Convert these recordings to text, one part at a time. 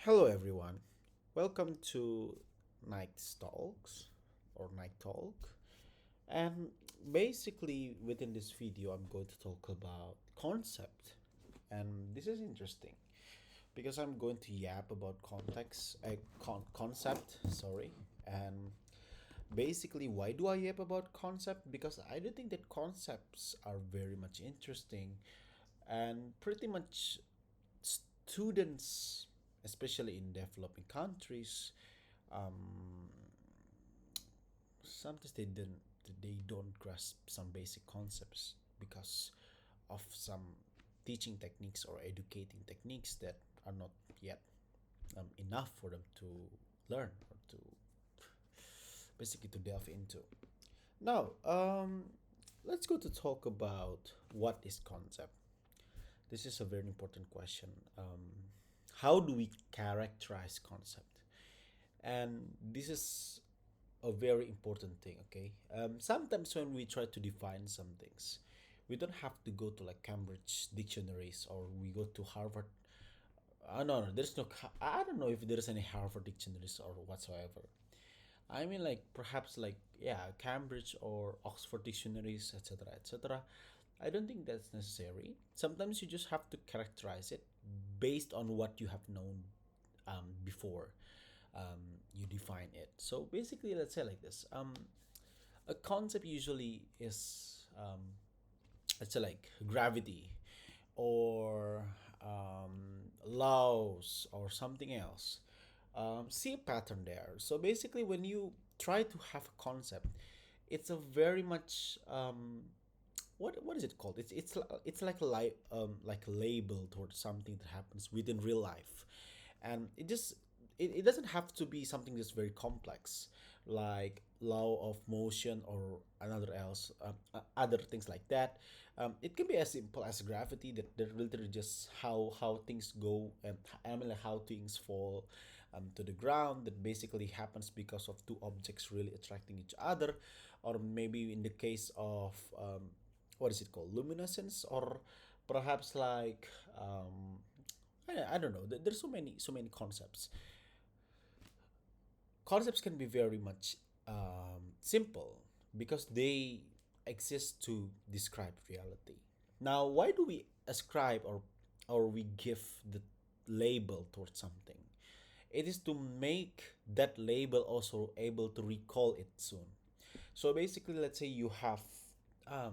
Hello, everyone. Welcome to Night Talks or Night Talk. And basically, within this video, I'm going to talk about concept. And this is interesting because I'm going to yap about concept. Sorry, and basically, why do I yap about concept? Because I do think that concepts are very much interesting and pretty much students, especially in developing countries, um, sometimes they don't grasp some basic concepts because of some teaching techniques or educating techniques that are not yet enough for them to learn or to basically to delve into. Now, let's go to talk about what is concept. This is a very important question. How do we characterize concept? And this is a very important thing. Okay, sometimes when we try to define some things, we don't have to go to like Cambridge dictionaries or we go to Harvard. No, there's no. I don't know if there's any Harvard dictionaries or whatsoever. I mean, like perhaps like yeah, Cambridge or Oxford dictionaries, etc., etc. I don't think that's necessary. Sometimes you just have to characterize it based on what you have known before you define it. So basically, let's say like this: a concept usually is let's say like gravity or laws or something else. See a pattern there. So basically, when you try to have a concept, it's a very much what is it called? It's like like a label towards something that happens within real life, and it doesn't have to be something that's very complex, like law of motion or another else other things like that. It can be as simple as gravity that literally just how things go and I mean like how things fall to the ground that basically happens because of two objects really attracting each other, or maybe in the case of what is it called, luminescence, or perhaps like I don't know. There's so many concepts. Concepts can be very much simple because they exist to describe reality. Now, why do we ascribe or we give the label towards something? It is to make that label also able to recall it soon. So basically, let's say you have um,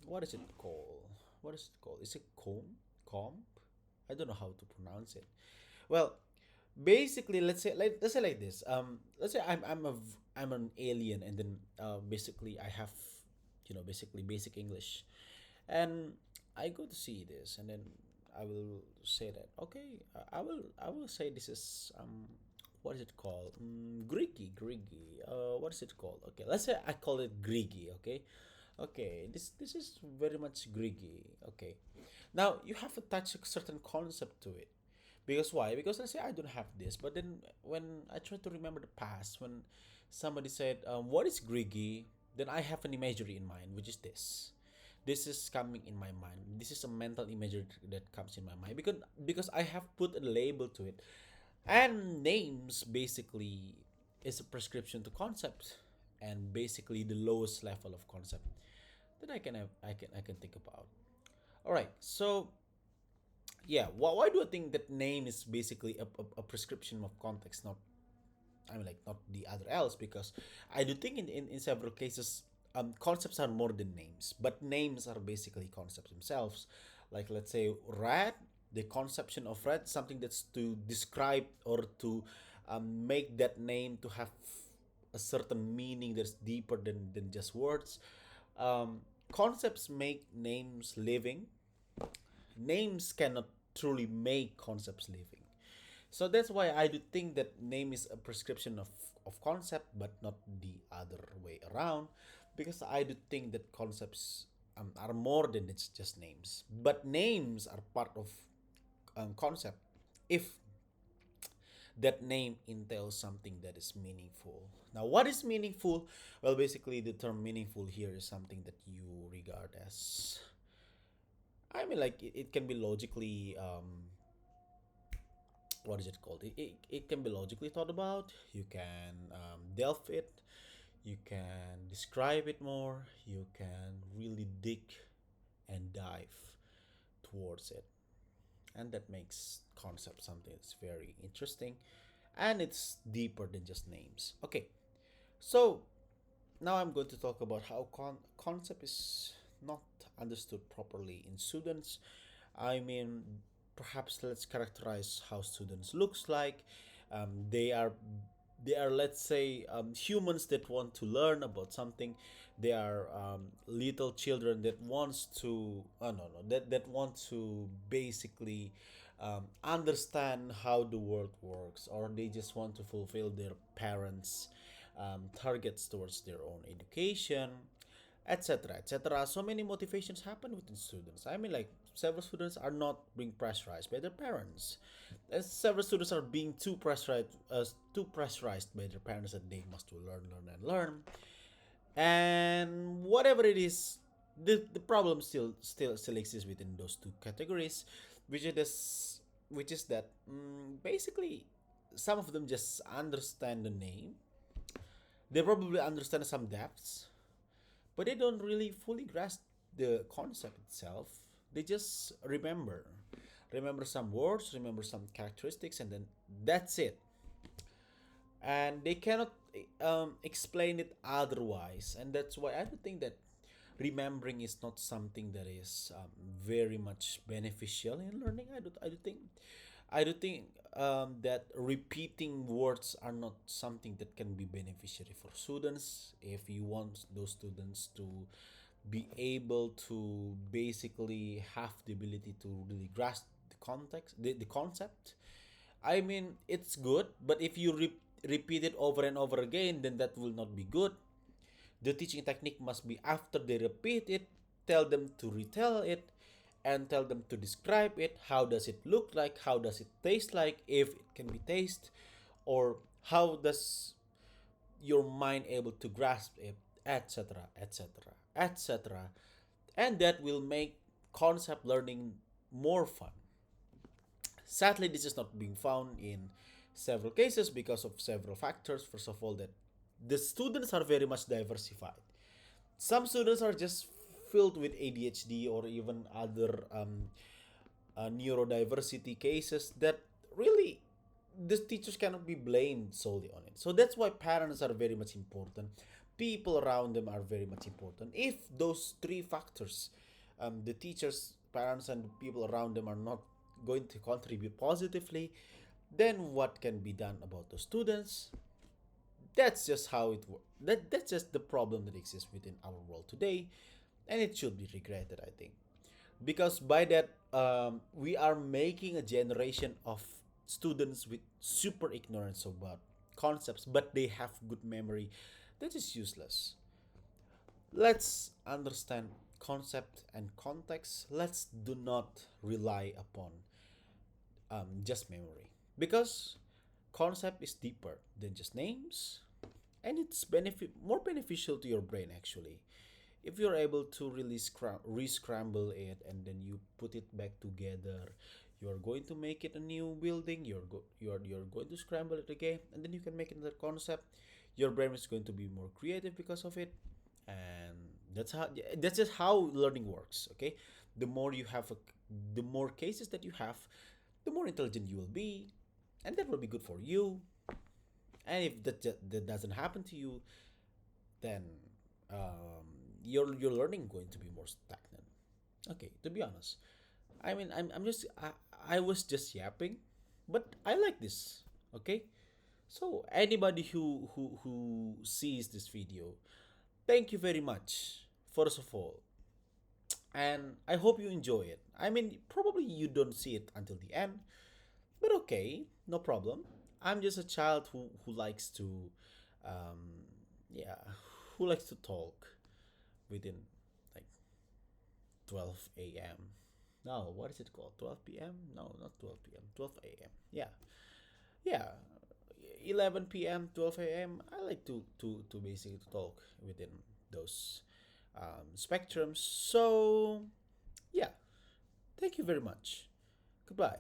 what is it called? What is it called? Is it comb? Comp? I don't know how to pronounce it. Well, basically, let's say like this. Let's say I'm an alien, and then basically I have basically basic English, and I go to see this, and then I will say that okay, I will say this is what is it called? Griggy. What is it called? Okay, let's say I call it Griggy. Okay, okay. This is very much Griggy. Okay, now you have attached a certain concept to it. Because why? Because let's say I don't have this, but then when I try to remember the past, when somebody said, "What is Griggy?" then I have an imagery in mind, which is this. This is coming in my mind. This is a mental imagery that comes in my mind because I have put a label to it, and names basically is a prescription to concept, and basically the lowest level of concept that I can think about. All right, so yeah, why do I think that name is basically a prescription of context, not I mean like not the other else? Because I do think in several cases concepts are more than names, but names are basically concepts themselves. Like let's say rat, the conception of rat, something that's to describe or to make that name to have a certain meaning that's deeper than just words. Concepts make names living. Names cannot truly make concepts living. So that's why I do think that name is a prescription of concept, but not the other way around. Because I do think that concepts are more than it's just names. But names are part of concept if that name entails something that is meaningful. Now, what is meaningful? Well, basically, the term meaningful here is something that you regard as I mean, like it can be logically what is it called? It can be logically thought about. You can delve it. You can describe it more. You can really dig and dive towards it. And that makes concept something that's very interesting, and it's deeper than just names. Okay, so now I'm going to talk about how concept is not understood properly in students. I mean, perhaps let's characterize how students looks like. They are let's say humans that want to learn about something. They are little children that wants to no no that want to basically understand how the world works, or they just want to fulfill their parents targets towards their own education, etc., etc. So many motivations happen within students. I mean, like, several students are not being pressurized by their parents. And several students are being too pressurized by their parents that they must learn, learn, and learn. And whatever it is, the problem still exists within those two categories, which is which is that basically some of them just understand the name. They probably understand some depths, but they don't really fully grasp the concept itself. They just remember some words, remember some characteristics, and then that's it. And they cannot explain it otherwise. And that's why I do think that remembering is not something that is very much beneficial in learning. I do think that repeating words are not something that can be beneficiary for students if you want those students to be able to basically have the ability to really grasp the concept. I mean, it's good, but if you repeat it over and over again, then that will not be good. The teaching technique must be after they repeat it, tell them to retell it, and tell them to describe it. How does it look like? How does it taste like? If it can be tasted, or how does your mind able to grasp it, etc., etc., etc. And that will make concept learning more fun. Sadly, this is not being found in several cases because of several factors. First of all, that the students are very much diversified. Some students are just filled with ADHD or even other neurodiversity cases that really the teachers cannot be blamed solely on it. So that's why parents are very much important. People around them are very much important. If those three factors, the teachers, parents, and the people around them are not going to contribute positively, then what can be done about the students? That's just how it works. That's just the problem that exists within our world today, and it should be regretted, I think, because by that we are making a generation of students with super ignorance about concepts, but they have good memory. That is useless. Let's understand concept and context. Let's do not rely upon just memory, because concept is deeper than just names, and it's more beneficial to your brain actually. If you're able to really re-scramble it and then you put it back together, you're going to make it a new building. You're going to scramble it again, and then you can make another concept. Your brain is going to be more creative because of it, and that's just how learning works. Okay, the more you have the more cases that you have, the more intelligent you will be, and that will be good for you. And if that doesn't happen to you, then um, your learning going to be more stagnant. Okay, to be honest, I mean, I was just yapping, but I like this. Okay, so anybody who sees this video, thank you very much. First of all, and I hope you enjoy it. I mean, probably you don't see it until the end, but okay, no problem. I'm just a child who likes to, um, yeah, who likes to talk within like 12 a.m. No, what is it called? 12 p.m.? No, not 12 p.m. 12 a.m. Yeah, yeah. 11 p.m. 12 a.m. I like to basically talk within those spectrums. So yeah, thank you very much. Goodbye.